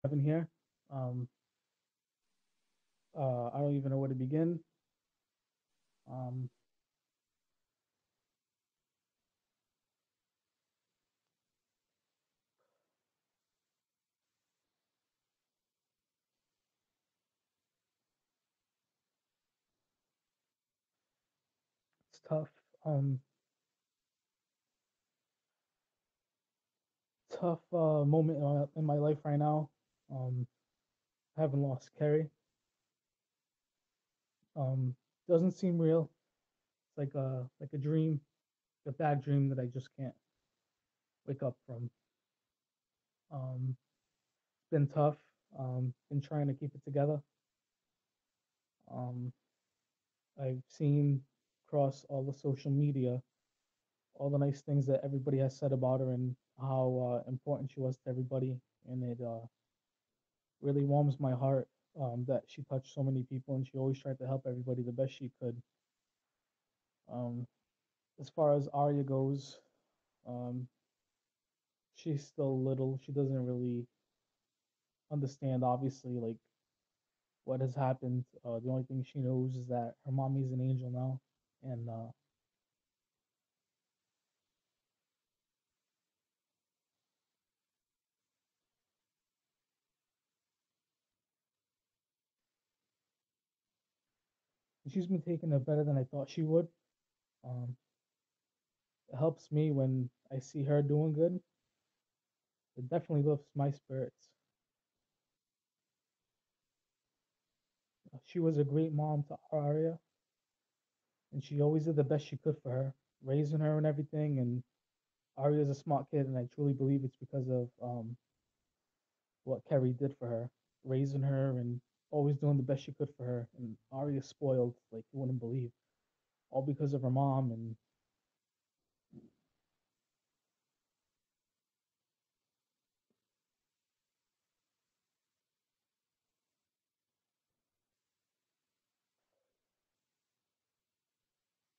Having here. Um, I don't even know where to begin. Um, it's tough. Um, Tough moment in my life right now. Um, I haven't lost Kerri. Doesn't seem real. It's like a dream, a bad dream that I just can't wake up from. It's been tough. Been trying to keep it together. Um, I've seen across all the social media all the nice things that everybody has said about her and how important she was to everybody, and it really warms my heart that she touched so many people and she always tried to help everybody the best she could. Um, as far as Arya goes, um, she's still little. She doesn't really understand, obviously, like what has happened. The only thing she knows is that her mommy's an angel now, and she's been taking it better than I thought she would. Um, it helps me when I see her doing good. It definitely lifts my spirits. She was a great mom to Arya, and she always did the best she could for her, raising her and everything. And Arya's a smart kid, and I truly believe it's because of what Kerri did for her, raising her and always doing the best she could for her. And Arya's spoiled, like you wouldn't believe, all because of her mom. And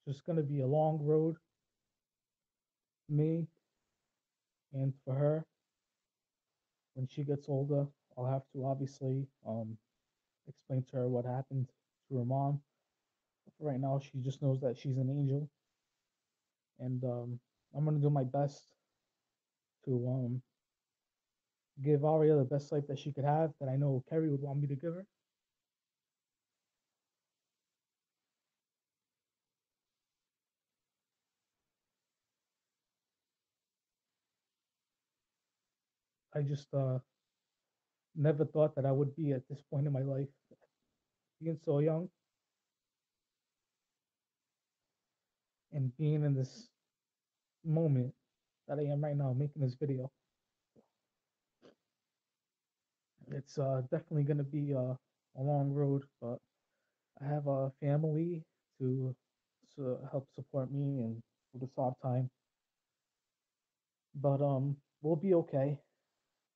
it's just gonna be a long road for me and for her. When she gets older, I'll have to obviously explain to her what happened to her mom. But right now, she just knows that she's an angel, and I'm gonna do my best to give Arya the best life that she could have, that I know Kerri would want me to give her. I just never thought that I would be at this point in my life, being so young and being in this moment that I am right now, making this video. It's definitely going to be a long road, but I have a family to help support me and for this hard time. But we'll be okay.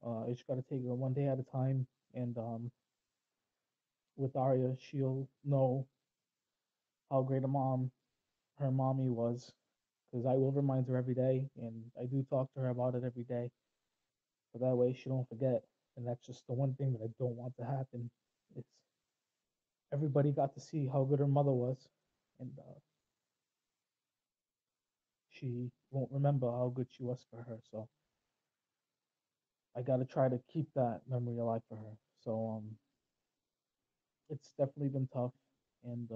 I just got to take it one day at a time. And with Arya, she'll know how great a mom her mommy was, because I will remind her every day, and I do talk to her about it every day, so that way she don't forget. And that's just the one thing that I don't want to happen. It's everybody got to see how good her mother was, and she won't remember how good she was for her. So I got to try to keep that memory alive for her. So it's definitely been tough, and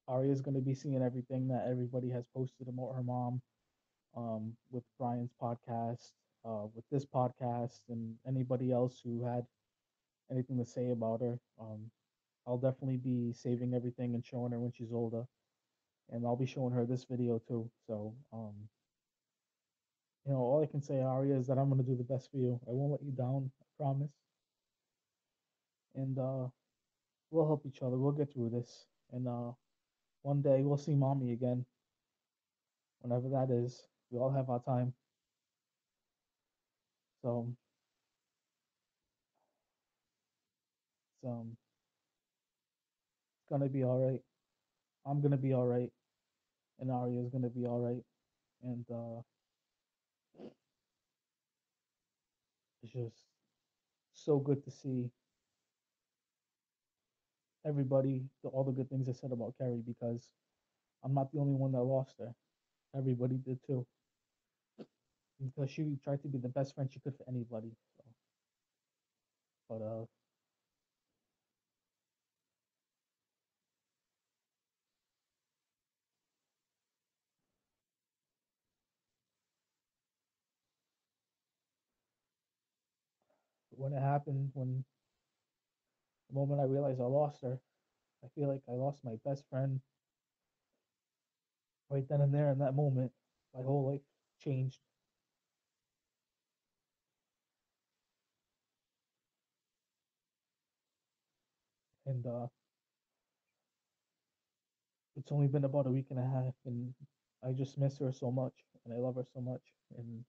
Arya's gonna be seeing everything that everybody has posted about her mom, with Brian's podcast, with this podcast, and anybody else who had anything to say about her. I'll definitely be saving everything and showing her when she's older, and I'll be showing her this video too. So, all I can say, Arya, is that I'm gonna do the best for you. I won't let you down, I promise. And we'll help each other. We'll get through this. And one day we'll see mommy again, whenever that is. We all have our time. So it's gonna be all right. I'm gonna be all right, and Arya's gonna be all right. And it's just so good to see everybody, all the good things I said about Kerri, because I'm not the only one that lost her. Everybody did too, because she tried to be the best friend she could for anybody. So, but when it happened, when the moment I realized I lost her, I feel like I lost my best friend right then and there in that moment. My whole life changed, and it's only been about a week and a half, and I just miss her so much, and I love her so much, and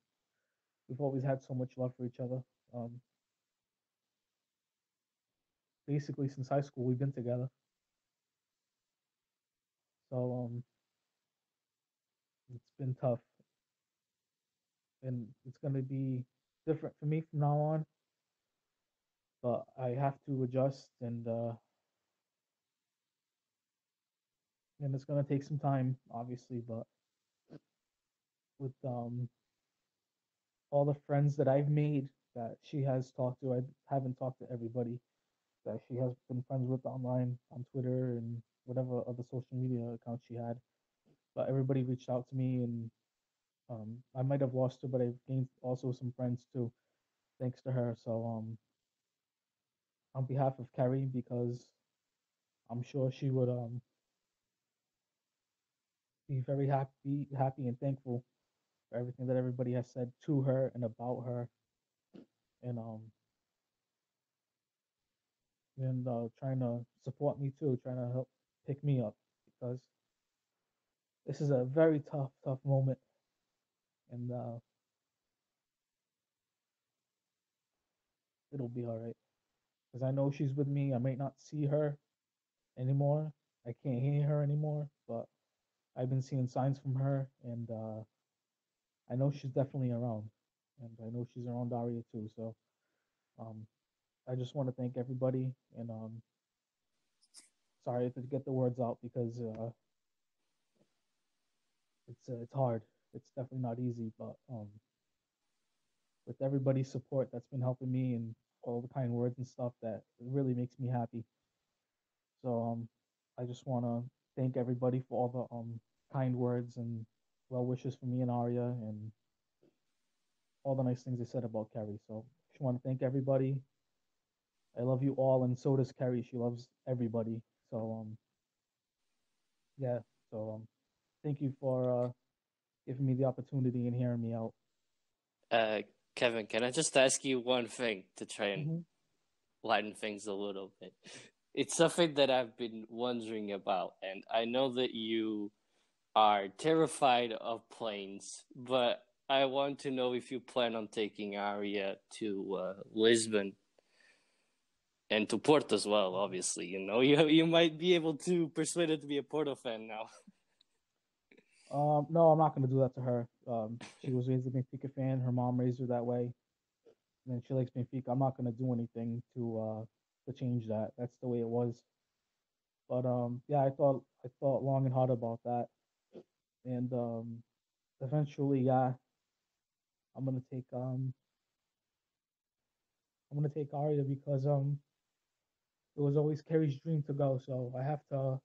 we've always had so much love for each other. Um, Basically, since high school, we've been together. So it's been tough, and it's gonna be different for me from now on. But I have to adjust, and it's gonna take some time, obviously. But with all the friends that I've made that she has talked to, I haven't talked to everybody that she has been friends with online on Twitter and whatever other social media accounts she had. But everybody reached out to me, and I might have lost her, but I've gained also some friends too, thanks to her. So on behalf of Kerri, because I'm sure she would be very happy and thankful for everything that everybody has said to her and about her, and trying to support me too, trying to help pick me up, because this is a very tough moment, and it'll be all right. Because I know she's with me. I might not see her anymore. I can't hear her anymore, but I've been seeing signs from her, and I know she's definitely around, and I know she's around Daria too. So um, I just want to thank everybody, and sorry to get the words out, because it's hard. It's definitely not easy, but with everybody's support that's been helping me, and all the kind words and stuff, that it really makes me happy. So I just want to thank everybody for all the kind words and well wishes for me and Arya, and all the nice things they said about Kerri. So I just want to thank everybody. I love you all, and so does Kerri. She loves everybody. So yeah. So thank you for giving me the opportunity and hearing me out. Uh, Kevin, can I just ask you one thing to try and Mm-hmm. lighten things a little bit? It's something that I've been wondering about, and I know that you are terrified of planes, but I want to know if you plan on taking Aria to Lisbon and to Porto as well. Obviously, you might be able to persuade her to be a Porto fan now. No, I'm not gonna do that to her. She was raised a Benfica fan. Her mom raised her that way, and she likes Benfica. I'm not gonna do anything to change that. That's the way it was. But yeah, I thought long and hard about that, and eventually, yeah, I'm gonna take um I'm gonna take Arya, because it was always Kerry's dream to go. So I have to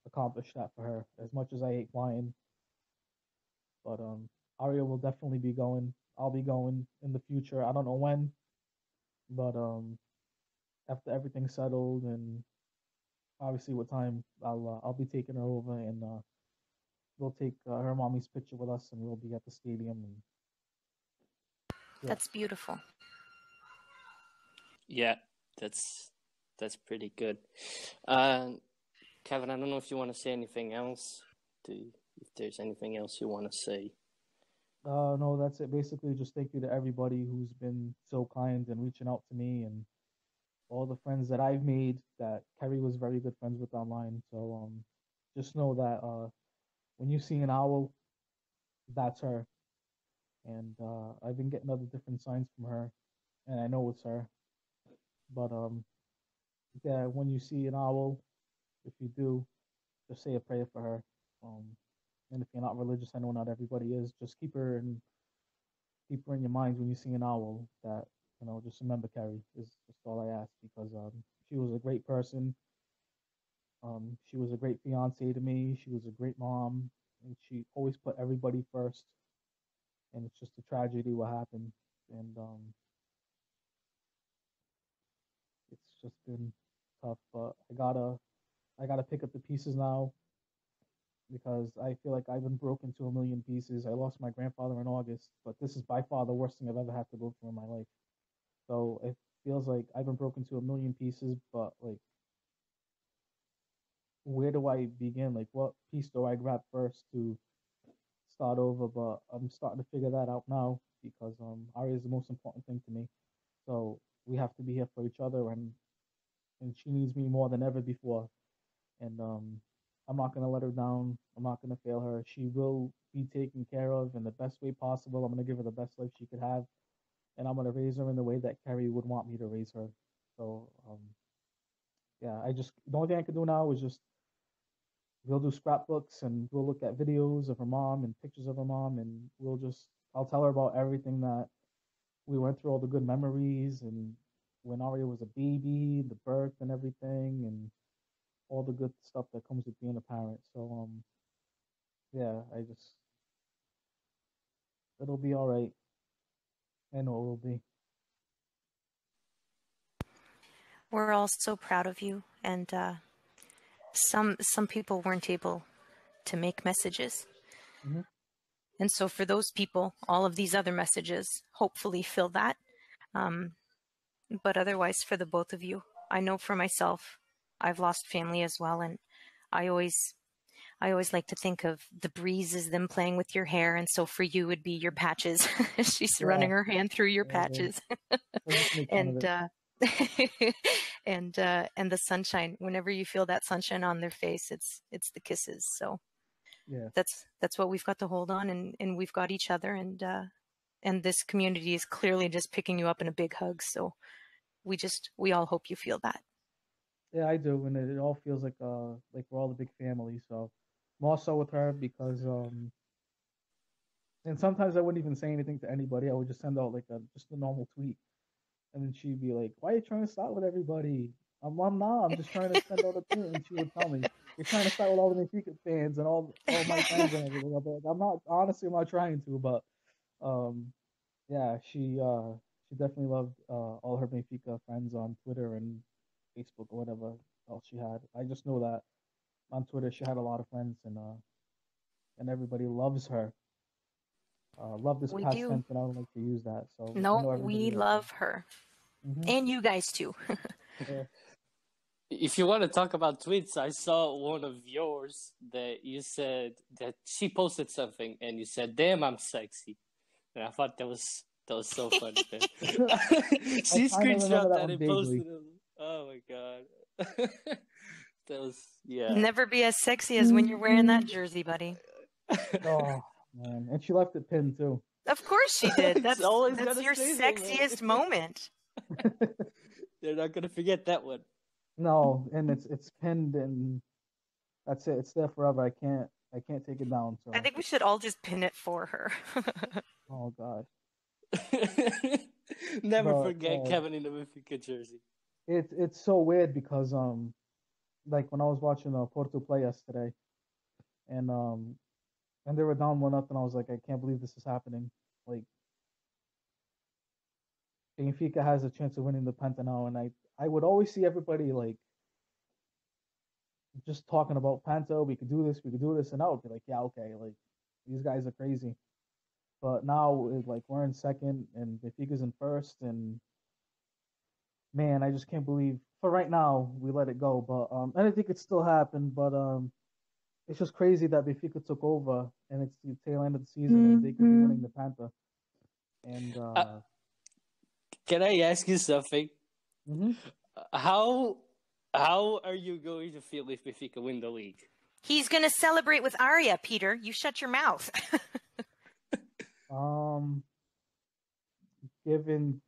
accomplish that for her. As much as I hate flying, but Arya will definitely be going. I'll be going in the future. I don't know when, but after everything's settled, and obviously what time, I'll be taking her over, and we'll take her mommy's picture with us, and we'll be at the stadium. And yeah. That's beautiful. Yeah, that's pretty good. Kevin, I don't know if you want to say anything else. If there's anything else you want to say. No, that's it. Basically, just thank you to everybody who's been so kind and reaching out to me, and all the friends that I've made that Kerri was very good friends with online. So just know that when you see an owl, that's her. and I've been getting other different signs from her, and I know it's her. But yeah, when you see an owl, if you do, just say a prayer for her. Um, and if you're not religious, I know not everybody is. Just keep her in your minds when you see an owl. That just remember Kerri is just all I ask because she was a great person. She was a great fiance to me. She was a great mom, and she always put everybody first. And it's just a tragedy what happened, and it's just been tough. But I gotta pick up the pieces now because I feel like I've been broken to a million pieces. I lost my grandfather in August, but this is by far the worst thing I've ever had to go through in my life. So it feels like I've been broken to a million pieces, but like, where do I begin? Like, what piece do I grab first to start over? But I'm starting to figure that out now because Ari is the most important thing to me. So we have to be here for each other, and she needs me more than ever before. And I'm not gonna let her down. I'm not gonna fail her. She will be taken care of in the best way possible. I'm gonna give her the best life she could have, and I'm gonna raise her in the way that Kerri would want me to raise her. So yeah, the only thing I can do now is just we'll do scrapbooks and we'll look at videos of her mom and pictures of her mom, and I'll tell her about everything that we went through, all the good memories, and when Aria was a baby, the birth and everything, and all the good stuff that comes with being a parent. So yeah, it'll be all right. I know it will be. We're all so proud of you, and some people weren't able to make messages. Mm-hmm. And so for those people, all of these other messages hopefully fill that. But otherwise, for the both of you, I know for myself, I've lost family as well. And I always like to think of the breeze as them playing with your hair. And so for you, would be your patches. She's Yeah, running her hand through your yeah, patches. we'll just make fun of and it. and the sunshine, whenever you feel that sunshine on their face, it's the kisses. So Yeah, that's what we've got to hold on, and we've got each other, and this community is clearly just picking you up in a big hug. So we all hope you feel that. yeah, I do, and it all feels like we're all a big family. So more so with her because and sometimes I wouldn't even say anything to anybody. I would just send out like just a normal tweet, and then she'd be like, "Why are you trying to start with everybody?" I'm not. I'm just trying to send out a tweet, and she would tell me, "You're trying to start with all the Benfica fans and all my friends and everything." I'll be like, "I'm not. Honestly, I'm not trying to." But um, yeah, she definitely loved all her Benfica friends on Twitter and Facebook or whatever else she had. I just know that on Twitter she had a lot of friends, and everybody loves her. Love this We past do. tense, and I don't like to use that. So I No, know everybody we loves her. love her, Hmm. and you guys too. Yeah. If you want to talk about tweets, I saw one of yours that you said that she posted something and you said, "Damn, I'm sexy," and I thought that was so funny. Man. I She kind of remember screenshot that that one and posted vaguely. it. Oh my god, that was yeah. Never be as sexy as when you're wearing that jersey, buddy. Oh man, and she left it pinned too. Of course she did. It's always That's gonna your stay there, man. sexiest moment. They're not gonna forget that one. No, and it's pinned, and that's it. It's there forever. I can't take it down. I So think we should all just pin it for her. oh god, Never but forget Kevin in the Benfica jersey. it's so weird because like when I was watching Porto play yesterday, and they were down 1-0, I was like, I can't believe this is happening. Like Benfica has a chance of winning the Penta now, and I would always see everybody like just talking about Penta. We could do this, and I would be like, yeah, okay, like these guys are crazy. But now like we're in second, and Benfica's in first, and man, I just can't believe for right now we let it go. But and I think it still happened, but it's just crazy that Benfica took over, and it's the tail end of the season, and they could be winning the Panta. And Uh, can I ask you something? mhm. How how are you going to feel if Benfica win the league? He's going to celebrate with Arya, Peter. You shut your mouth. Um, given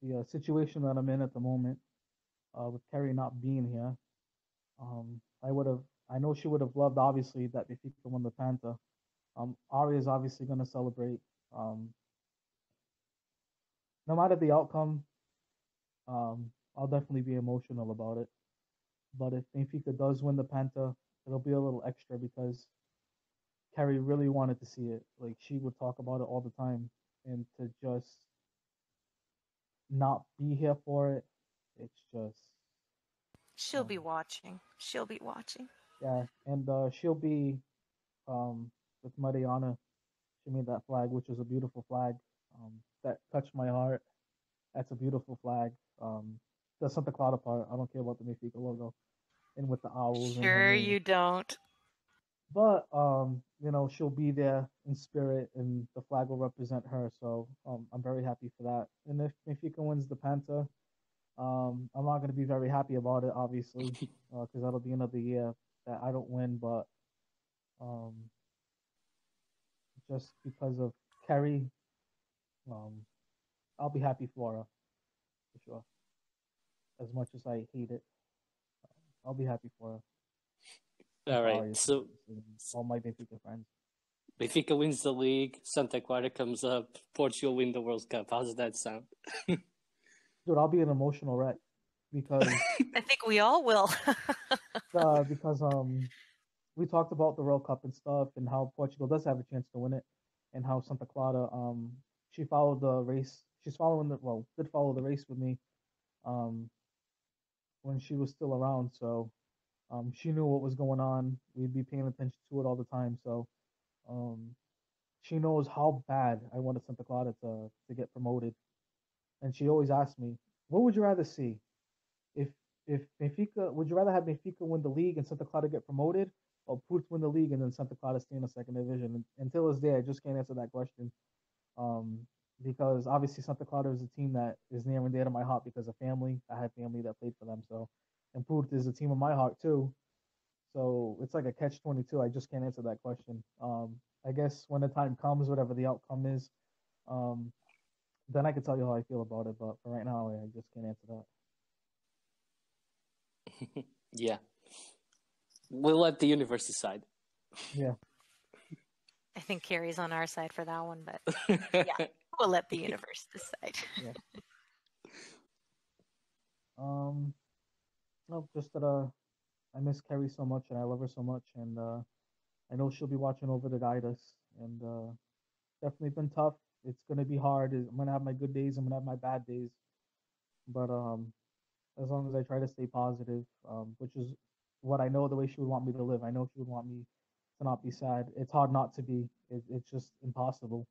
the situation that I'm in at the moment, with Kerri not being here, I would have. I know she would have loved, obviously, that Benfica won the Panta. Ari is obviously going to celebrate. Um, no matter the outcome, I'll definitely be emotional about it. But if Benfica does win the Panta, it'll be a little extra because Kerri really wanted to see it. Like she would talk about it all the time, and to just not be here for it, it's just She'll um, be watching. She'll be watching. yeah. And she'll be with Mariana. She made that flag, which is a beautiful flag. That touched my heart. That's a beautiful flag. The Santa Clara part, I don't care about the Benfica logo, and with the owls and her Sure name. you don't. But she'll be there in spirit, and the flag will represent her. So I'm very happy for that. And if Benfica wins the Panta, I'm not going to be very happy about it, obviously, because that'll be another year that I don't win. But um, just because of Kerri, um, I'll be happy for her for sure. As much as I hate it, I'll be happy for her and All for right. Arya, So and all my Benfica friends. Benfica wins the league. Santa Clara comes up. Portugal win the World Cup. How does that sound? Dude, I'll be an emotional wreck because I think we all will. because we talked about the World Cup and stuff and how Portugal does have a chance to win it and how Santa Clara she followed the race. She's following the well, did follow the race with me um when she was still around. So she knew what was going on. We'd be paying attention to it all the time. So um she knows how bad I wanted Santa Clara to get promoted. And she always asked me, what would you rather see? If if Benfica, would you rather have Benfica win the league and Santa Clara get promoted, or Porto win the league and then Santa Clara stay in the second division? And until this day, I just can't answer that question. Um, because obviously Santa Clara is a team that is near and dear to my heart because of family. I had family that played for them, so and Porto is a team of my heart too. So it's like a catch 22. I just can't answer that question. I guess when the time comes, whatever the outcome is, um, then I can tell you how I feel about it. But for right now, I just can't answer that. Yeah. We'll let the universe decide. Yeah. I think Carrie's on our side for that one, but yeah, we'll let the universe decide. Yeah. No, just that I miss Kerri so much and I love her so much, and I know she'll be watching over to guide us, and definitely been tough. It's gonna be hard. I'm gonna have my good days. I'm gonna have my bad days, but as long as I try to stay positive, which is what I know the way she would want me to live. I know she would want me to not be sad. It's hard not to be. It's just impossible.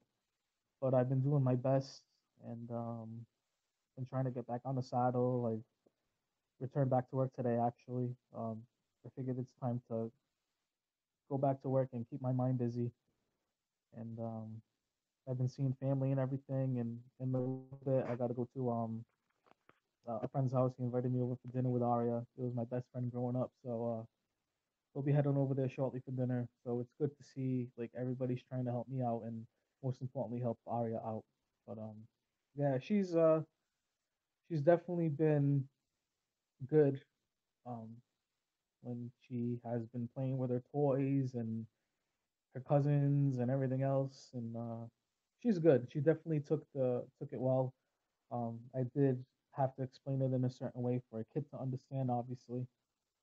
But I've been doing my best, and been trying to get back on the saddle. Like return back to work today. Actually, I figured it's time to go back to work and keep my mind busy. And I've been seeing family and everything. And in a little bit, I got to go to a friend's house. He invited me over for dinner with Arya. It was my best friend growing up. So we'll be heading over there shortly for dinner. So it's good to see like everybody's trying to help me out and most importantly help Arya out. But yeah, she's definitely been good um when she has been playing with her toys and her cousins and everything else, and she's good. She definitely took it well. I did have to explain it in a certain way for a kid to understand, obviously,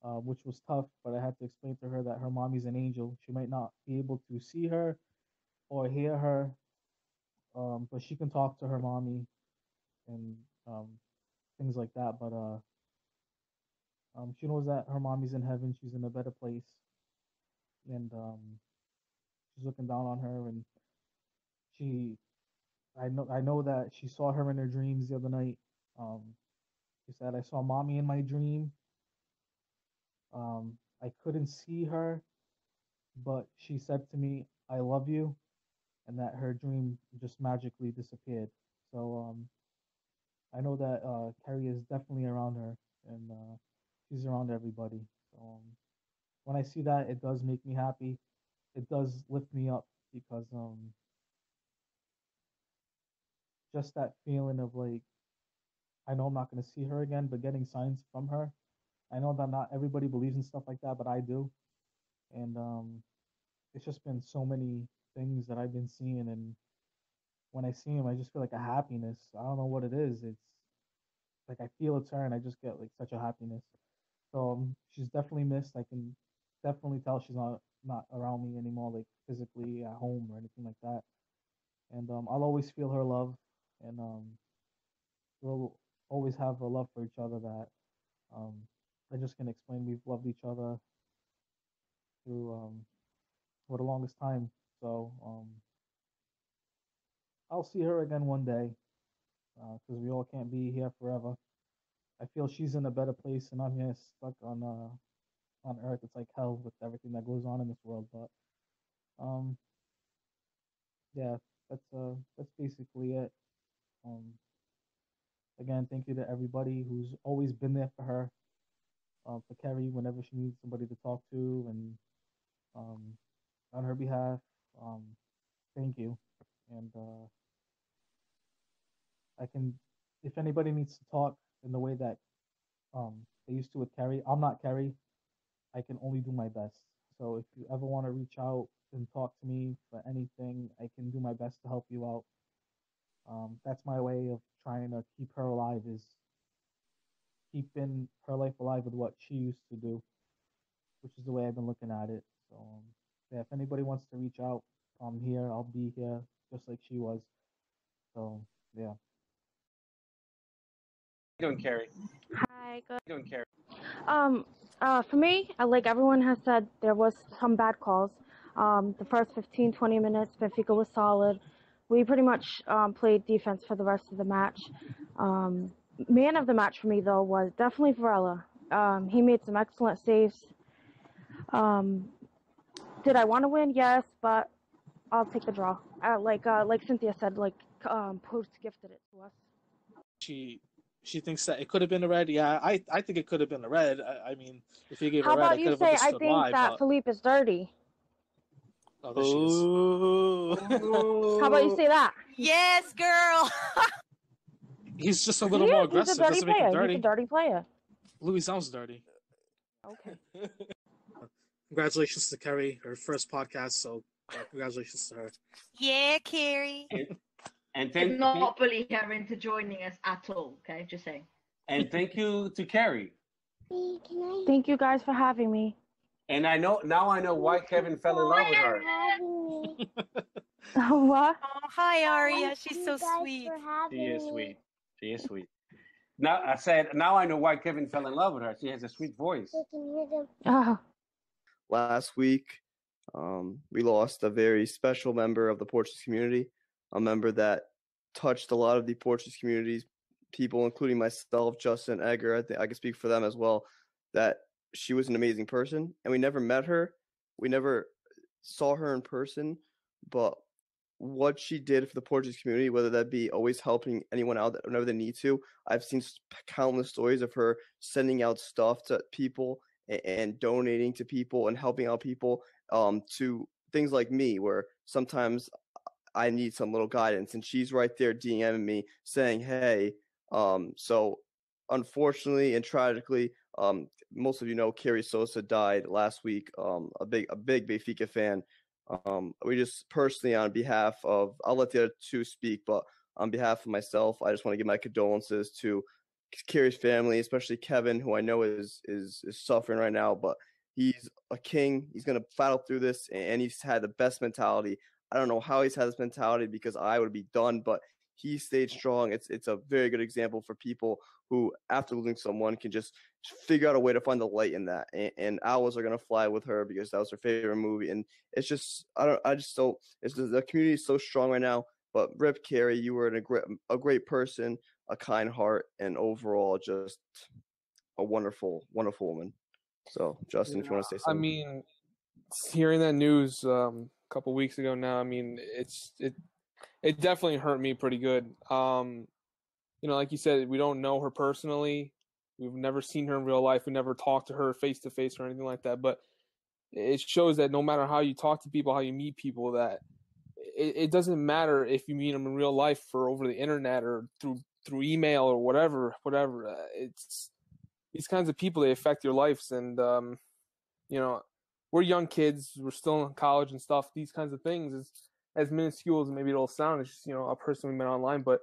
which was tough. But I had to explain to her that her mommy's an angel. She might not be able to see her or hear her, but she can talk to her mommy and um, things like that. But she knows that her mommy's in heaven. She's in a better place, and she's looking down on her. And she, I know that she saw her in her dreams the other night. Um, she said, "I saw mommy in my dream. I couldn't see her, but she said to me, 'I love you,' and that her dream just magically disappeared." So I know that Kerri is definitely around her, and she's around everybody. So when I see that, it does make me happy. It does lift me up because just that feeling of like I know I'm not going to see her again, but getting signs from her. I know that not everybody believes in stuff like that, but I do. And it's just been so many things that I've been seeing, and when I see him, I just feel like a happiness. I don't know what it is. It's like I feel it's her, and I just get like such a happiness. So she's definitely missed. I can definitely tell she's not around me anymore, like physically at home or anything like that. And I'll always feel her love, and we'll always have a love for each other that um, I just can explain. We've loved each other through for the longest time. So I'll see her again one day because we all can't be here forever. I feel she's in a better place, and I'm here stuck on Earth. It's like hell with everything that goes on in this world. But um, yeah, that's basically it. Um, again, thank you to everybody who's always been there for her, for Kerri whenever she needs somebody to talk to, and um, on her behalf, um, thank you. And I can, if anybody needs to talk in the way that they used to with Kerri, I'm not Kerri. I can only do my best. So if you ever want to reach out and talk to me for anything, I can do my best to help you out. That's my way of trying to keep her alive, is keeping her life alive with what she used to do, which is the way I've been looking at it. So yeah, if anybody wants to reach out, I'm here. I'll be here just like she was. So yeah. How you doing, Kerri? Hi, good. How you doing, Kerri? For me, like everyone has said, there was some bad calls. The first 15, 20 minutes, Benfica was solid. We pretty much played defense for the rest of the match. Man of the match for me, though, was definitely Varela. He made some excellent saves. Did I want to win? Yes, but I'll take the draw. Like Cynthia said, Post gifted it to us. She thinks that it could have been a red. Yeah, I think it could have been a red. I mean, if he gave How a red, I about could you have say, I understood think why. that But Philippe is dirty? oh, there she is. How about you say that? Yes, girl. He's just a He little more is. He's a aggressive. dirty Doesn't make him player. He's a dirty. dirty player. Louis sounds dirty. Okay. Congratulations to Kerri, her first podcast. So congratulations to her. Yeah, Kerri. And Did not bully her into joining us at all. Okay, just saying. And thank you to Kerri. Thank you guys for having me. And I know why Kevin fell in love with her. What? Oh, hi, Aria. She's so sweet. She is sweet. She is sweet. Now I know why Kevin fell in love with her. She has a sweet voice. Last week, we lost a very special member of the Portuguese community, a member that touched a lot of the Portuguese community's people, including myself, Justin, Edgar. I think I can speak for them as well, that she was an amazing person, and we never met her. We never saw her in person, but what she did for the Portuguese community, whether that be always helping anyone out whenever they need to. I've seen countless stories of her sending out stuff to people and donating to people and helping out people, to things like me, where sometimes I need some little guidance, and she's right there DMing me saying, hey, so unfortunately and tragically, most of you know Kerri Sosa died last week, a big Benfica fan. We just personally, on behalf of, I'll let the other two speak, but on behalf of myself, I just want to give my condolences to Kerri's family, especially Kevin, who I know is suffering right now, but he's a king. He's going to battle through this, and he's had the best mentality. I don't know how he's had this mentality, because I would be done, but he stayed strong. It's a very good example for people who, after losing someone, can just figure out a way to find the light in that. And Owls Are Gonna Fly with her, because that was her favorite movie. And it's just, the community is so strong right now. But Rip, Kerri, you were a great person, a kind heart, and overall just a wonderful, wonderful woman. So, Justin, if you want to say something. I mean, hearing that news a couple weeks ago now, I mean, it definitely hurt me pretty good. Like you said, we don't know her personally. We've never seen her in real life. We never talked to her face to face or anything like that. But it shows that no matter how you talk to people, how you meet people, that it doesn't matter if you meet them in real life or over the internet or through email or whatever. It's these kinds of people, they affect your lives. And we're young kids, we're still in college and stuff. These kinds of things, is as minuscule as maybe it'll sound, it's just a person we met online, but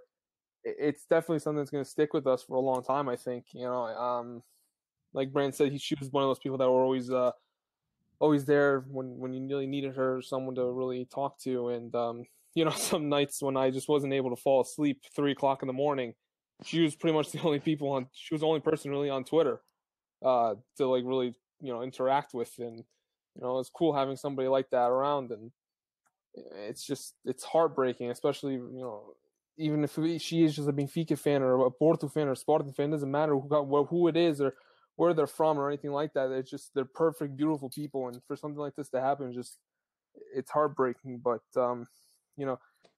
it's definitely something that's going to stick with us for a long time, I think. Like Brand said, she was one of those people that were always there when you really needed her, someone to really talk to. And some nights when I just wasn't able to fall asleep 3 o'clock in the morning, she was pretty much the only she was the only person really on Twitter to like really interact with. And it's cool having somebody like that around. And it's heartbreaking, especially even if she is just a Benfica fan or a Porto fan or a Sporting fan. It doesn't matter who it is or where they're from or anything like that. It's just, they're perfect, beautiful people. And for something like this to happen, it's heartbreaking. But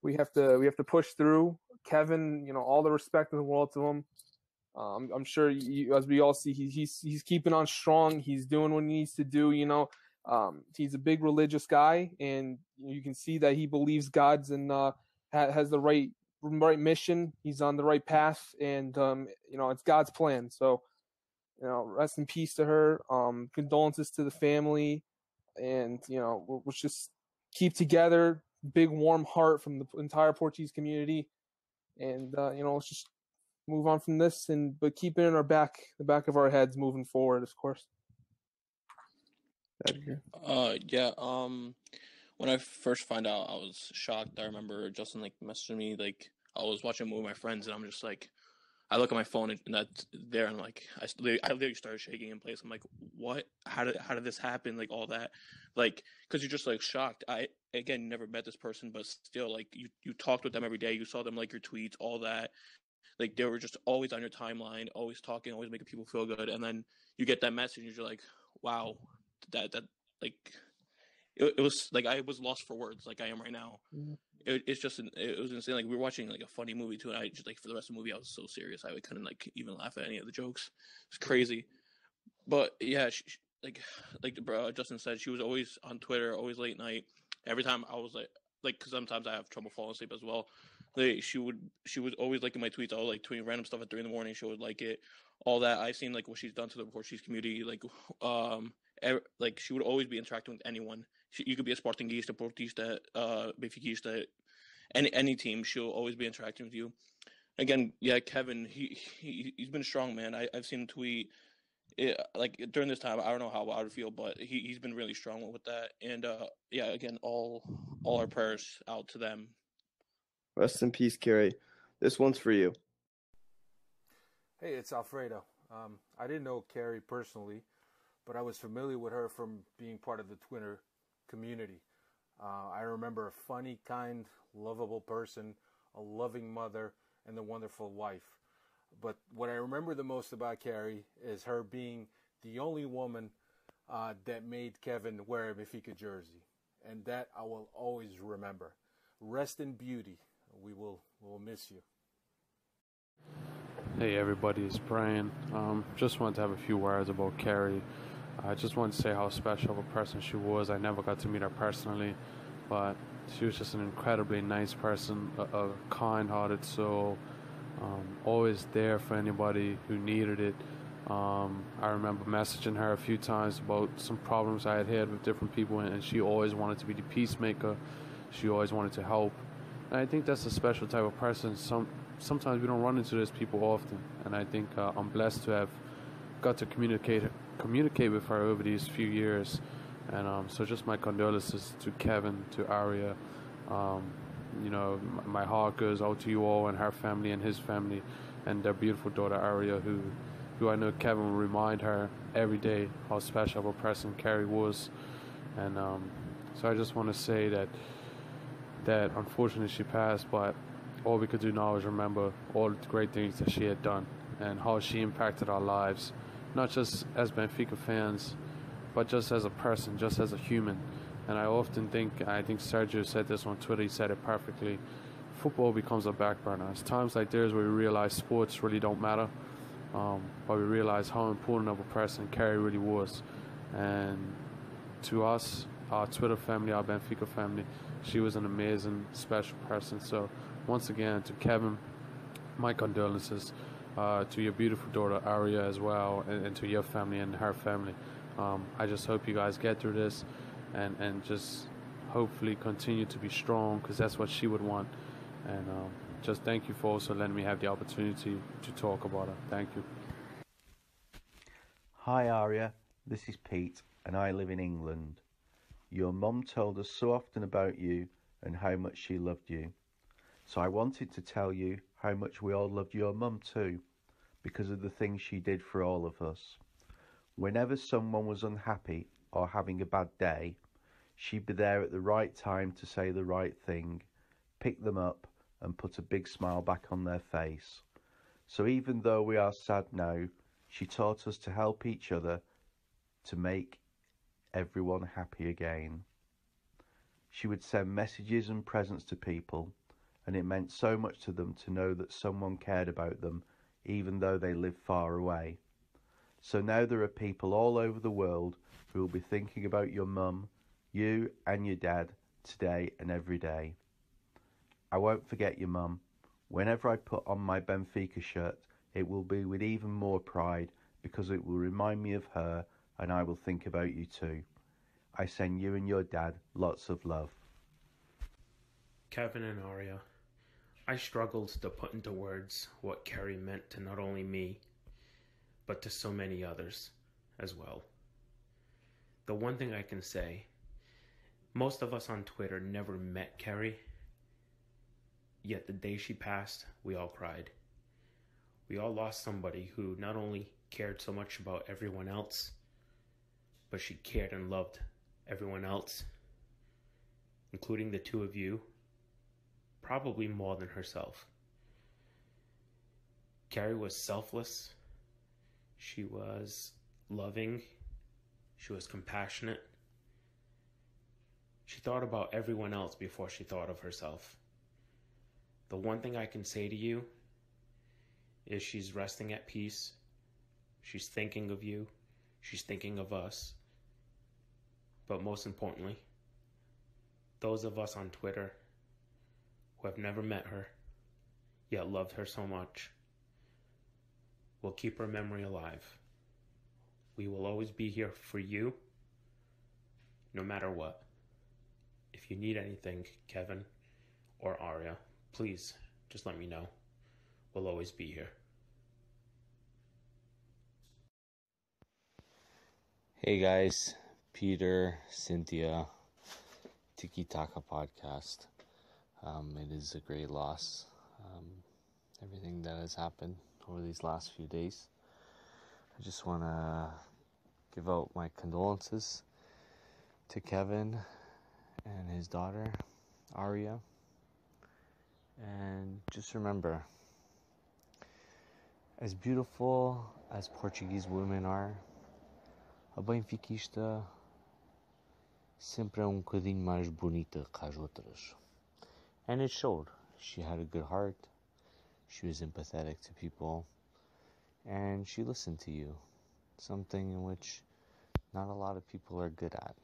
we have to push through. Kevin, all the respect in the world to him. I'm sure as we all see, he's keeping on strong. He's doing what he needs to do. He's a big religious guy, and you can see that he believes God's and has the right mission. He's on the right path, and it's God's plan. So rest in peace to her. Condolences to the family, and we'll just keep together. Big warm heart from the entire Portuguese community, and let's just move on from this, but keep it in the back of our heads moving forward, of course. Yeah. When I first found out, I was shocked. I remember Justin messaging me, I was watching a movie with my friends, and I'm just I look at my phone and that's there, and I literally started shaking in place. I'm like, what? How did this happen? All that, because you're just shocked. I again never met this person, but still, you talked with them every day. You saw them your tweets, all that. They were just always on your timeline, always talking, always making people feel good. And then you get that message, and you're like, wow, that it was I was lost for words, I am right now. Mm-hmm. It was insane. We were watching a funny movie too, and I just for the rest of the movie I was so serious I couldn't even laugh at any of the jokes. It's crazy. But yeah, Justin said, she was always on Twitter, always late night. Every time I was because sometimes I have trouble falling asleep as well. She was always liking my tweets. I was tweeting random stuff at 3 a.m. She would like it, all that. I've seen what she's done to the Portuguese community. She would always be interacting with anyone. You could be a Sportingista, Portista, Benfiquista, any team. She'll always be interacting with you. Again, yeah, Kevin, he's been strong, man. I've seen him tweet. During this time, I don't know how I would feel, but he's been really strong with that. And yeah, again, all our prayers out to them. Rest in peace, Kerri. This one's for you. Hey, it's Alfredo. I didn't know Kerri personally, but I was familiar with her from being part of the Twitter community. I remember a funny, kind, lovable person, a loving mother, and a wonderful wife. But what I remember the most about Kerri is her being the only woman that made Kevin wear a Benfica jersey. And that I will always remember. Rest in beauty. We'll miss you. Hey everybody, it's Brian. Just wanted to have a few words about Kerri. I just wanted to say how special of a person she was. I never got to meet her personally, but she was just an incredibly nice person, a kind-hearted soul, always there for anybody who needed it. I remember messaging her a few times about some problems I had with different people, and she always wanted to be the peacemaker. She always wanted to help. And I think that's a special type of person. Sometimes we don't run into those people often, and I think I'm blessed to have got to communicate with her over these few years. And so just my condolences to Kevin, to Aria. My heart goes out to you all and her family and his family and their beautiful daughter Aria, who I know Kevin will remind her every day how special of a person Kerri was. And so I just want to say that unfortunately she passed, but all we could do now is remember all the great things that she had done and how she impacted our lives, not just as Benfica fans, but just as a person, just as a human. And I often think Sergio said this on Twitter, he said it perfectly, football becomes a back burner. It's times like this where we realize sports really don't matter, but we realize how important of a person Kerri really was. And to us, our Twitter family, our Benfica family. She was an amazing, special person. So once again, to Kevin, my condolences. To your beautiful daughter Aria as well, and to your family and her family. I just hope you guys get through this and just hopefully continue to be strong, because that's what she would want. And just thank you for also letting me have the opportunity to talk about her. Thank you. Hi Aria, this is Pete and I live in England. Your mum told us so often about you and how much she loved you. So I wanted to tell you how much we all loved your mum too, because of the things she did for all of us. Whenever someone was unhappy or having a bad day, she'd be there at the right time to say the right thing, pick them up and put a big smile back on their face. So even though we are sad now, she taught us to help each other to make everyone happy again. She would send messages and presents to people, and it meant so much to them to know that someone cared about them, even though they live far away. So now there are people all over the world who will be thinking about your mum, you and your dad today and every day. I won't forget your mum. Whenever I put on my Benfica shirt, it will be with even more pride, because it will remind me of her, and I will think about you too. I send you and your dad lots of love. Kevin and Aria, I struggled to put into words what Kerri meant to not only me, but to so many others as well. The one thing I can say, most of us on Twitter never met Kerri, yet the day she passed, we all cried. We all lost somebody who not only cared so much about everyone else, but she cared and loved everyone else, including the two of you, probably more than herself. Kerri was selfless. She was loving. She was compassionate. She thought about everyone else before she thought of herself. The one thing I can say to you is she's resting at peace. She's thinking of you. She's thinking of us. But most importantly, those of us on Twitter who have never met her, yet loved her so much, will keep her memory alive. We will always be here for you, no matter what. If you need anything, Kevin or Aria, please just let me know. We'll always be here. Hey guys, Peter, Cynthia, Tiki Taka podcast. It is a great loss. Everything that has happened over these last few days. I just want to give out my condolences to Kevin and his daughter, Aria. And just remember, as beautiful as Portuguese women are, a benfiquista sempre é bocadinho mais bonita que as outras. And it showed. She had a good heart. She was empathetic to people. And she listened to you. Something in which not a lot of people are good at.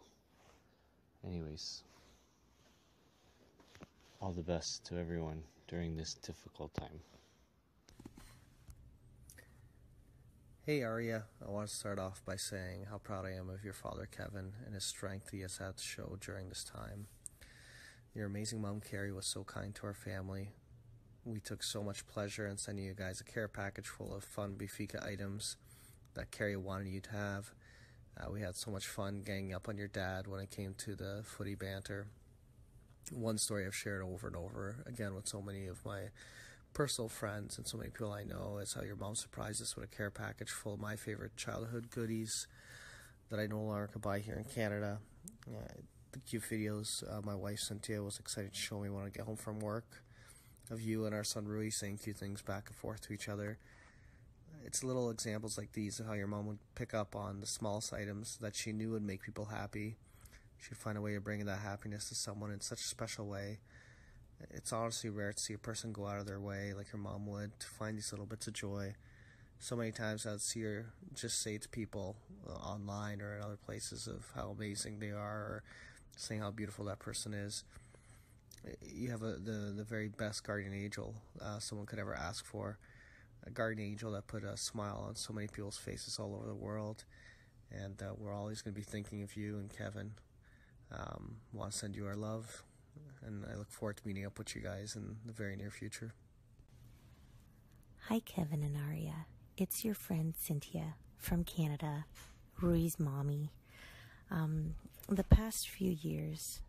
Anyways, all the best to everyone during this difficult time. Hey Aria, I want to start off by saying how proud I am of your father Kevin and his strength he has had to show during this time. Your amazing mom Kerri was so kind to our family. We took so much pleasure in sending you guys a care package full of fun Benfica items that Kerri wanted you to have. We had so much fun ganging up on your dad when it came to the footy banter. One story I've shared over and over again with so many of my personal friends and so many people I know is how your mom surprised us with a care package full of my favorite childhood goodies that I no longer can buy here in Canada. The cute videos my wife Cynthia was excited to show me when I get home from work of you and our son Rui saying cute things back and forth to each other. It's little examples like these of how your mom would pick up on the smallest items that she knew would make people happy. She'd find a way of bringing that happiness to someone in such a special way. It's honestly rare to see a person go out of their way like your mom would to find these little bits of joy. So many times I'd see her just say to people online or in other places of how amazing they are, or saying how beautiful that person is. You have the very best guardian angel someone could ever ask for. A guardian angel that put a smile on so many people's faces all over the world. And we're always going to be thinking of you and Kevin. Want to send you our love. And I look forward to meeting up with you guys in the very near future. Hi, Kevin and Aria. It's your friend Cynthia from Canada, Rui's mommy. The past few years,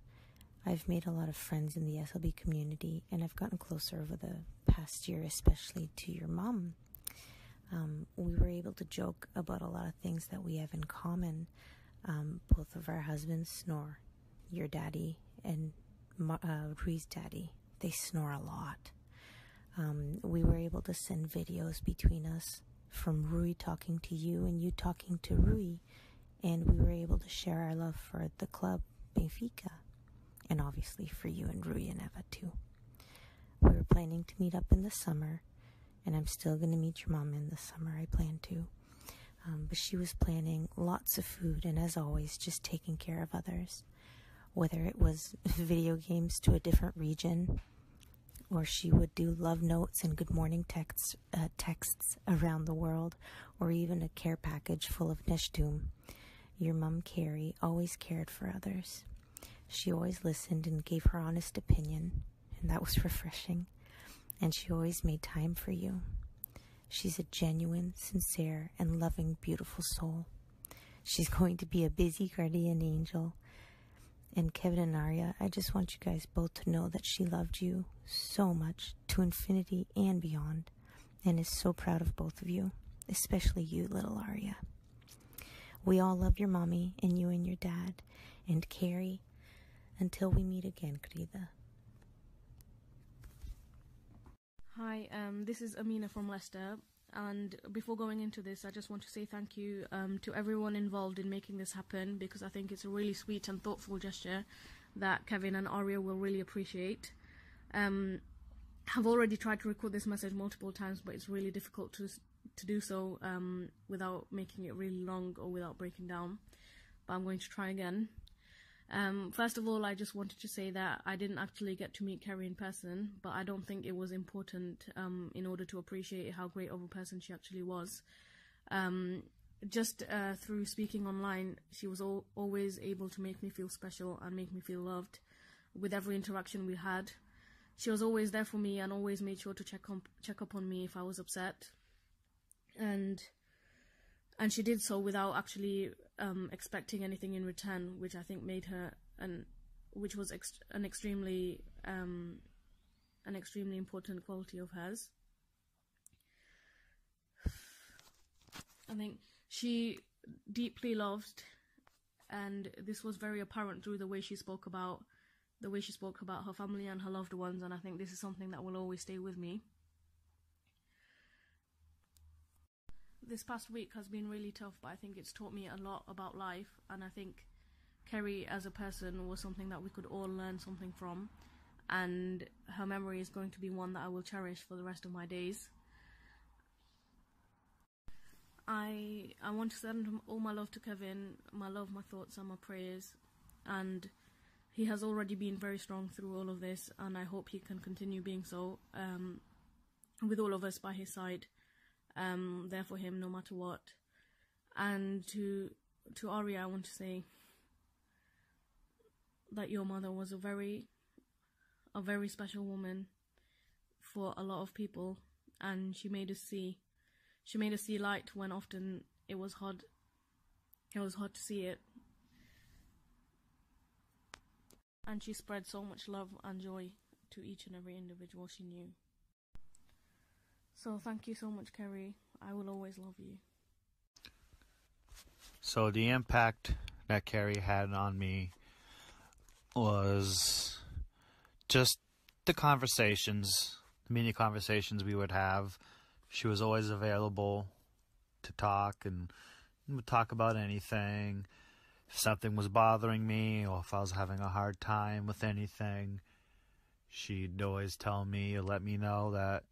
I've made a lot of friends in the SLB community, and I've gotten closer over the past year, especially to your mom. We were able to joke about a lot of things that we have in common. Both of our husbands snore. Your daddy and Rui's daddy, they snore a lot. We were able to send videos between us from Rui talking to you and you talking to Rui, and we were able to share our love for the club Benfica, and obviously for you and Rui and Eva too. We were planning to meet up in the summer, and I'm still going to meet your mom in the summer. I plan to. But she was planning lots of food, and as always, just taking care of others. Whether it was video games to a different region, or she would do love notes and good morning texts around the world, or even a care package full of neshtum. Your mom, Kerri, always cared for others. She always listened and gave her honest opinion, and that was refreshing. And she always made time for you. She's a genuine, sincere, and loving, beautiful soul. She's going to be a busy guardian angel. And Kevin and Aria, I just want you guys both to know that she loved you so much, to infinity and beyond, and is so proud of both of you, especially you, little Aria. We all love your mommy, and you and your dad, and Kerri. Until we meet again, querida. Hi, this is Amina from Leicester, and before going into this, I just want to say thank you to everyone involved in making this happen, because I think it's a really sweet and thoughtful gesture that Kevin and Aria will really appreciate. I've already tried to record this message multiple times, but it's really difficult to do so without making it really long or without breaking down, but I'm going to try again. First of all, I just wanted to say that I didn't actually get to meet Kerri in person, but I don't think it was important in order to appreciate how great of a person she actually was. Just through speaking online, she was always able to make me feel special and make me feel loved with every interaction we had. She was always there for me and always made sure to check up on me if I was upset. And she did so without actually expecting anything in return, which I think made her which was an extremely important quality of hers. I think she deeply loved, and this was very apparent through the way she spoke about her family and her loved ones, and I think this is something that will always stay with me. This past week has been really tough, but I think it's taught me a lot about life, and I think Kerri as a person was something that we could all learn something from, and her memory is going to be one that I will cherish for the rest of my days. I want to send all my love to Kevin, my love, my thoughts and my prayers, and he has already been very strong through all of this, and I hope he can continue being so, with all of us by his side. There for him no matter what. And to Aria, I want to say that your mother was a very special woman for a lot of people, and she made us see light when often it was hard to see it. And she spread so much love and joy to each and every individual she knew. So thank you so much, Kerri. I will always love you. So the impact that Kerri had on me was just the many conversations we would have. She was always available to talk, and would talk about anything. If something was bothering me, or if I was having a hard time with anything, she'd always tell me or let me know that,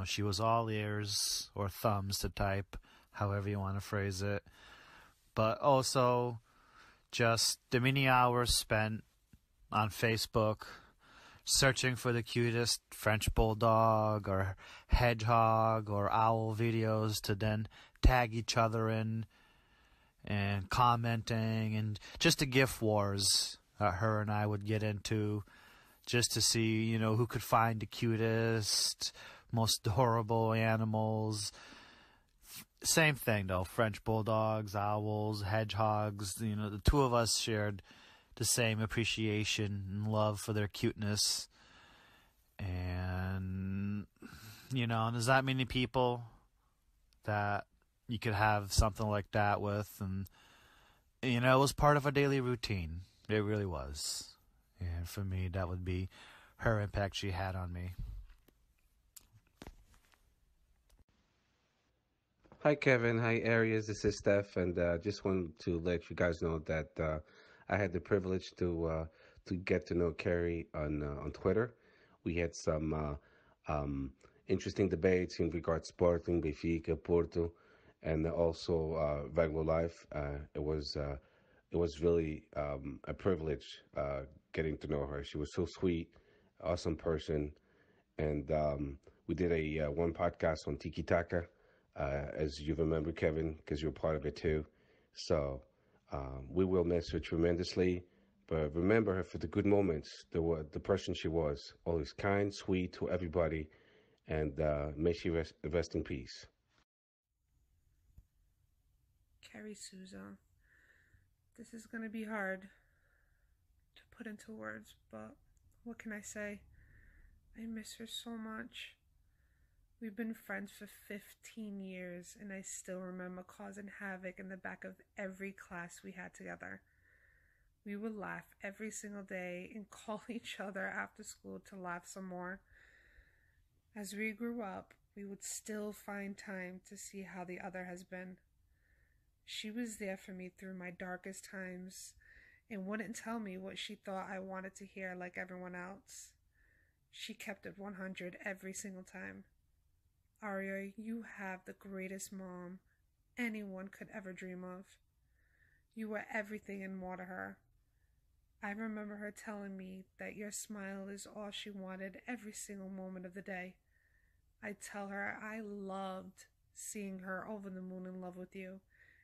she was all ears or thumbs to type, however you want to phrase it. But also just the many hours spent on Facebook, searching for the cutest French bulldog or hedgehog or owl videos to then tag each other in, and commenting, and just a gift wars her and I would get into, just to see, who could find the cutest, most adorable animals. Same thing though, French bulldogs, owls, hedgehogs, the two of us shared the same appreciation and love for their cuteness. And, there's that many people that you could have something like that with. And, it was part of a daily routine. It really was. And for me, that would be her impact she had on me. Hi, Kevin. Hi, Arias. This is Steph, and just wanted to let you guys know that I had the privilege to get to know Kerri on Twitter. We had some interesting debates in regards to Sporting, Benfica, Porto, and also Vaglo Life. It was really a privilege getting to know her. She was so sweet, awesome person, and we did a one podcast on Tiki Taka. As you remember, Kevin, because you're part of it too. So we will miss her tremendously, but remember her for the good moments, the person she was, always kind, sweet to everybody, and may she rest in peace. Kerri Souza, this is going to be hard to put into words, but what can I say? I miss her so much. We've been friends for 15 years, and I still remember causing havoc in the back of every class we had together. We would laugh every single day and call each other after school to laugh some more. As we grew up, we would still find time to see how the other has been. She was there for me through my darkest times and wouldn't tell me what she thought I wanted to hear like everyone else. She kept it 100 every single time. Aria, you have the greatest mom anyone could ever dream of. You were everything and more to her. I remember her telling me that your smile is all she wanted every single moment of the day. I'd tell her I loved seeing her over the moon in love with you,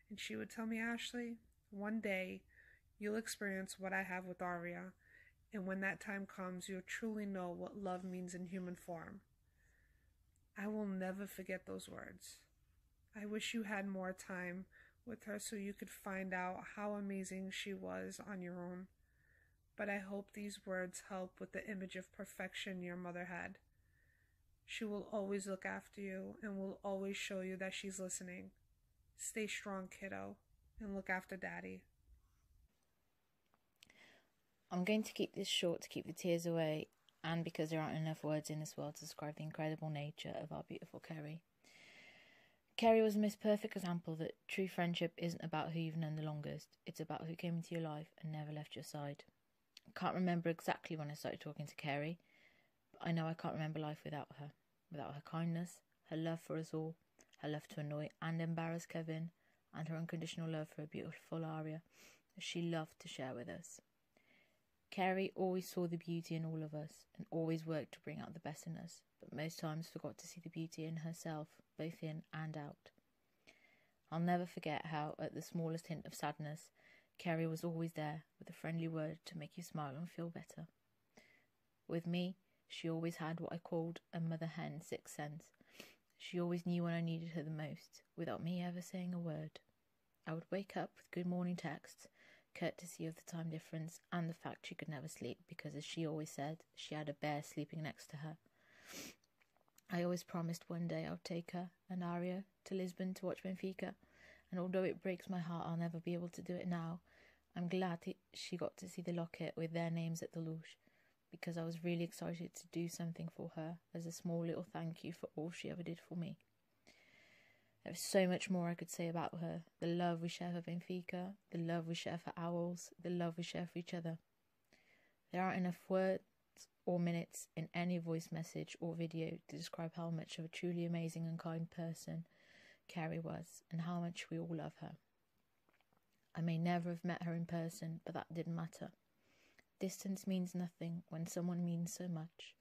and she would tell me, Ashley, one day you'll experience what I have with Aria, and when that time comes, you'll truly know what love means in human form. I will never forget those words. I wish you had more time with her so you could find out how amazing she was on your own. But I hope these words help with the image of perfection your mother had. She will always look after you and will always show you that she's listening. Stay strong, kiddo, and look after Daddy. I'm going to keep this short to keep the tears away, and because there aren't enough words in this world to describe the incredible nature of our beautiful Kerri. Kerri was the most perfect example that true friendship isn't about who you've known the longest, it's about who came into your life and never left your side. I can't remember exactly when I started talking to Kerri, but I know I can't remember life without her kindness, her love for us all, her love to annoy and embarrass Kevin, and her unconditional love for a beautiful Aria that she loved to share with us. Kerri always saw the beauty in all of us and always worked to bring out the best in us, but most times forgot to see the beauty in herself, both in and out. I'll never forget how, at the smallest hint of sadness, Kerri was always there with a friendly word to make you smile and feel better. With me, she always had what I called a mother hen sixth sense. She always knew when I needed her the most, without me ever saying a word. I would wake up with good morning texts, courtesy of the time difference and the fact she could never sleep because, as she always said, she had a bear sleeping next to her. I always promised one day I would take her and Aria to Lisbon to watch Benfica, and although it breaks my heart I'll never be able to do it now, I'm glad she got to see the locket with their names at the Luge, because I was really excited to do something for her as a small little thank you for all she ever did for me. There's so much more I could say about her. The love we share for Benfica, the love we share for Owls, the love we share for each other. There aren't enough words or minutes in any voice message or video to describe how much of a truly amazing and kind person Kerri was and how much we all love her. I may never have met her in person, but that didn't matter. Distance means nothing when someone means so much,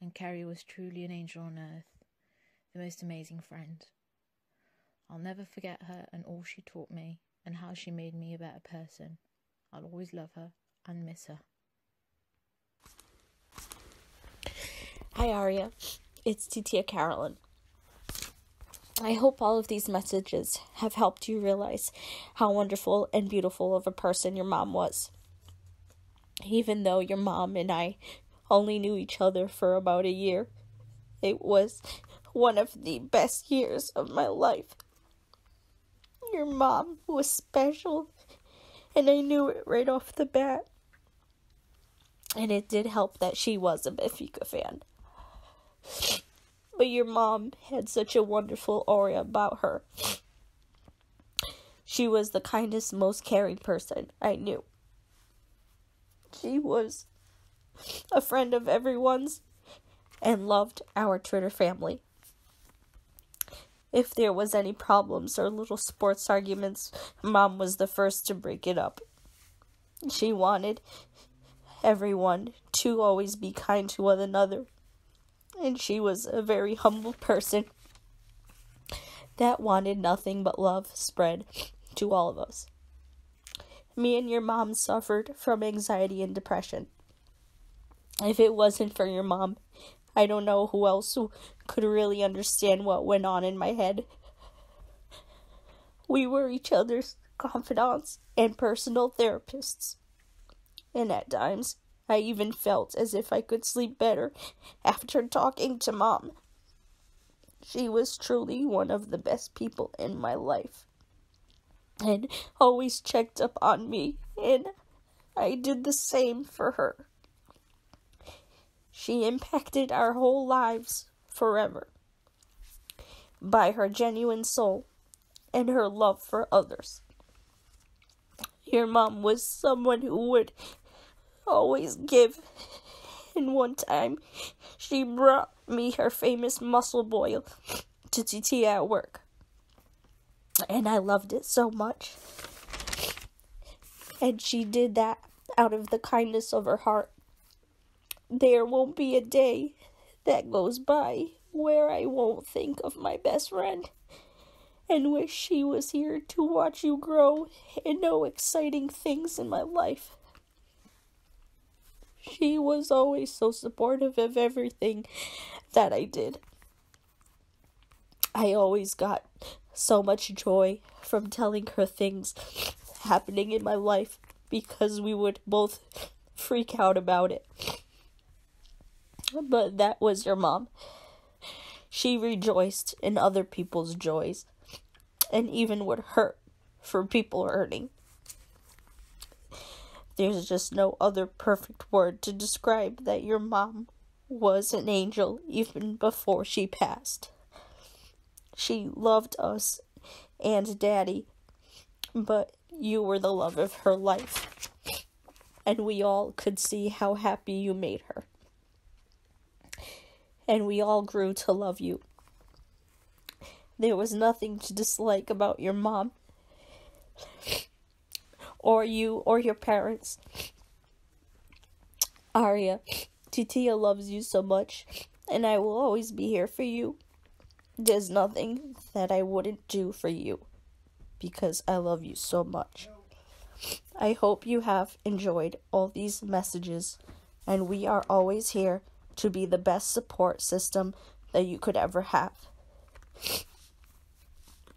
and Kerri was truly an angel on earth, the most amazing friend. I'll never forget her and all she taught me, and how she made me a better person. I'll always love her and miss her. Hi Aria, it's Titia Carolyn. I hope all of these messages have helped you realize how wonderful and beautiful of a person your mom was. Even though your mom and I only knew each other for about a year, it was one of the best years of my life. Your mom was special, and I knew it right off the bat. And it did help that she was a Benfica fan. But your mom had such a wonderful aura about her. She was the kindest, most caring person I knew. She was a friend of everyone's and loved our Twitter family. If there was any problems or little sports arguments, Mom was the first to break it up. She wanted everyone to always be kind to one another. And she was a very humble person that wanted nothing but love spread to all of us. Me and your mom suffered from anxiety and depression. If it wasn't for your mom, I don't know who else could really understand what went on in my head. We were each other's confidants and personal therapists. And at times, I even felt as if I could sleep better after talking to Mom. She was truly one of the best people in my life, and always checked up on me, and I did the same for her. She impacted our whole lives forever by her genuine soul and her love for others. Your mom was someone who would always give, and one time she brought me her famous mussel boil to Titi at work, and I loved it so much. And she did that out of the kindness of her heart. There won't be a day that goes by where I won't think of my best friend and wish she was here to watch you grow and know exciting things in my life. She was always so supportive of everything that I did. I always got so much joy from telling her things happening in my life because we would both freak out about it. But that was your mom. She rejoiced in other people's joys and even would hurt for people hurting. There's just no other perfect word to describe that your mom was an angel even before she passed. She loved us and Daddy, but you were the love of her life, and we all could see how happy you made her. And we all grew to love you. There was nothing to dislike about your mom, or you, or your parents. Aria, Titia loves you so much, and I will always be here for you. There's nothing that I wouldn't do for you, because I love you so much. I hope you have enjoyed all these messages, and we are always here to be the best support system that you could ever have.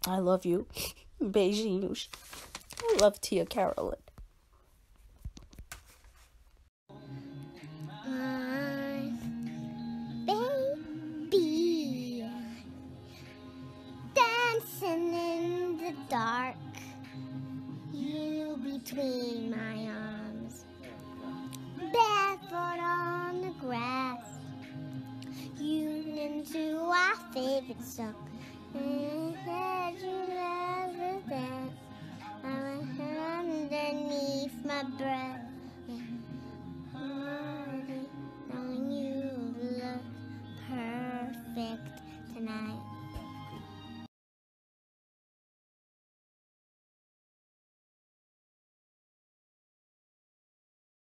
I love you. Beijinhos. I love Tia Carolyn. Baby, dancing in the dark, you between my arms, barefoot on the grass, you into our favorite song. And said you never dance. I went underneath my breath.